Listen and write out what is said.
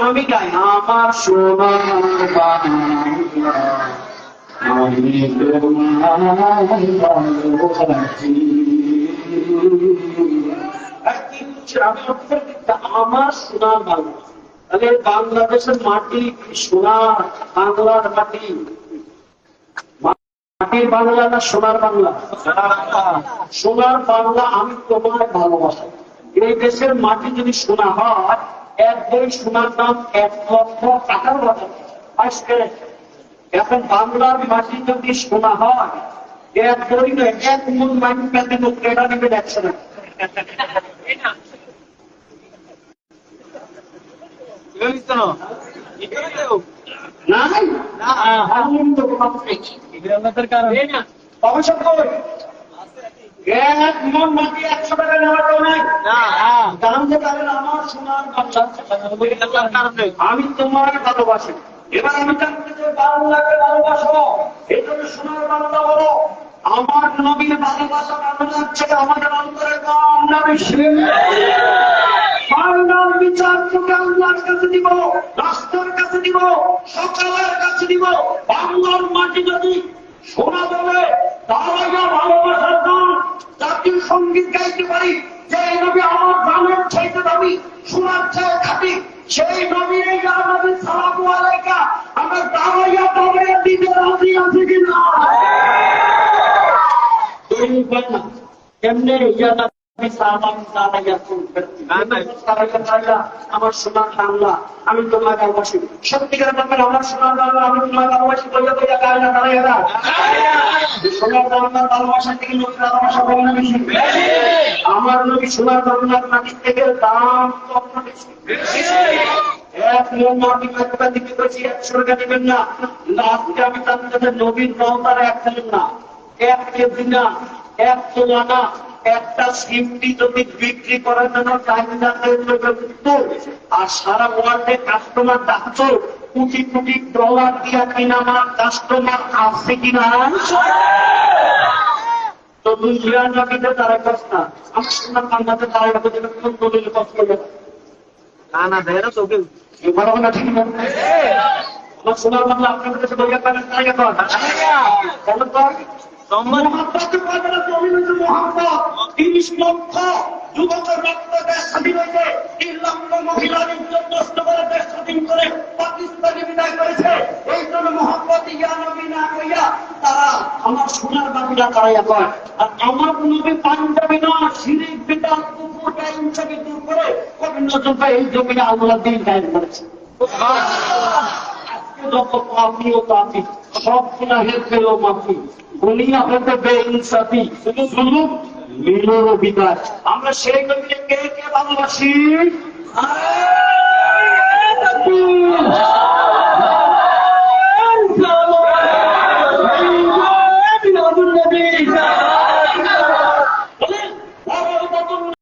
আমি গাই আমার সোনার বাংলা আমি তোমায় ভালোবাসি। আমার সোনার বাংলা, তাহলে বাংলাদেশের মাটি সোনার বাংলার মাটি, মাটির বাংলা না সোনার বাংলা? সোনার বাংলা আমি তোমায় ভালোবাসি। এই দেশের মাটি যদি সোনা হয়, এক বই সোনার দাম 1 লক্ষ টাকার বাজার। এখন বাংলার মাটি যদি সোনা হয়, এক বই নয় 1 মন মাটি পেতে কেটা নেবে 100 টাকা। আমি তোমার ভালোবাসি। এবার আমি জানতে চাই বাংলাকে ভালোবাসো, এই জন্য সোনার বাংলা বলো। আমার নবীর ভালোবাসা কেমন হচ্ছে আমাদের অন্তরে কম না বেশি? বাংলার বিচার তোকে আল্লাহর কাছে দিব, রাষ্ট্রের কাছে দিব, সকালের কাছে দিব। বাংলার মাটি যদি সোনা বলে তাহলে ভালোবাসার গান জাতীয় সঙ্গীত গাইতে পারি, যে নবী আমার গানের চাইতে দামি, সোনার চেয়ে খাঁটি, সেই নবীর নবী সালামু আলাইকা আমার দাঁড়াইয়া দাঁড়াইয়া দিতে রাজি আছে কিনা? কেমনে আমার সোনার বাংলা আমি তোমার ভালোবাসি। সত্যিকার ব্যাপারে আমার সোনার বাংলা আমি তোমার ভালোবাসি বইয়া বইয়া গায়ে না দাঁড়াইয়া না। সোনার বাংলার ভালোবাসা থেকে নবীর ভালোবাসা বলে না বেশি? আমার নবী সোনার বাংলার মাটির থেকে দাম কত বেশি? 1 মন মাটি একটা দিকে বেশি 100 টাকা দিবেন না। আজকে আমি তাদের নবীর রওতার 1 দিলেন না, 1 কেজি না, 1 তোলা না, একটা সিমটি যদি বিক্রি করার জন্য আর সারা ওয়ার্ল্ডে কাস্টমার ডাকতো কোটি কোটি ডলার দিয়া কিনা আমার কাস্টমার আছে কিনা? তো দুনিয়ার নবীতে তারা কষ্ট না, আমার সোনার বাংলাতে তারা কোন দলিল কষ্ট করবে না দেয় না তোকে ভালো না, ঠিক না? আমার সোনার বাংলা আপনাদের কাছে বইয়া পাবেন তাই এখন যুবকের রক্ত দেশ স্বাধীন হয়েছে, 3 লক্ষ মহিলার ইজ্জত নষ্ট করে দেশ স্বাধীন করে পাকিস্তানে বিদায় করেছে। এই জন্য মোহাম্মদ ইয়া নবী না কইয়া তারা আমার সোনার বাংলা তারাইয়া কয়। আর আমার নবী পাঞ্জাবি না, শিরিক বিদাত কুফর বেঈমানকে দূর করে কবি নজরুল ভাই এই জমিনে আল্লাহ দিন কায়েম করেছে। যত পাপি ও তাপি সব গুনাহের পেল মাফি, দুনিয়া হতে বেইনসাফি, শুধু জুলুম মিলর বিকাশ। আমরা সেই নবীকে কে কে ভালোবাসি?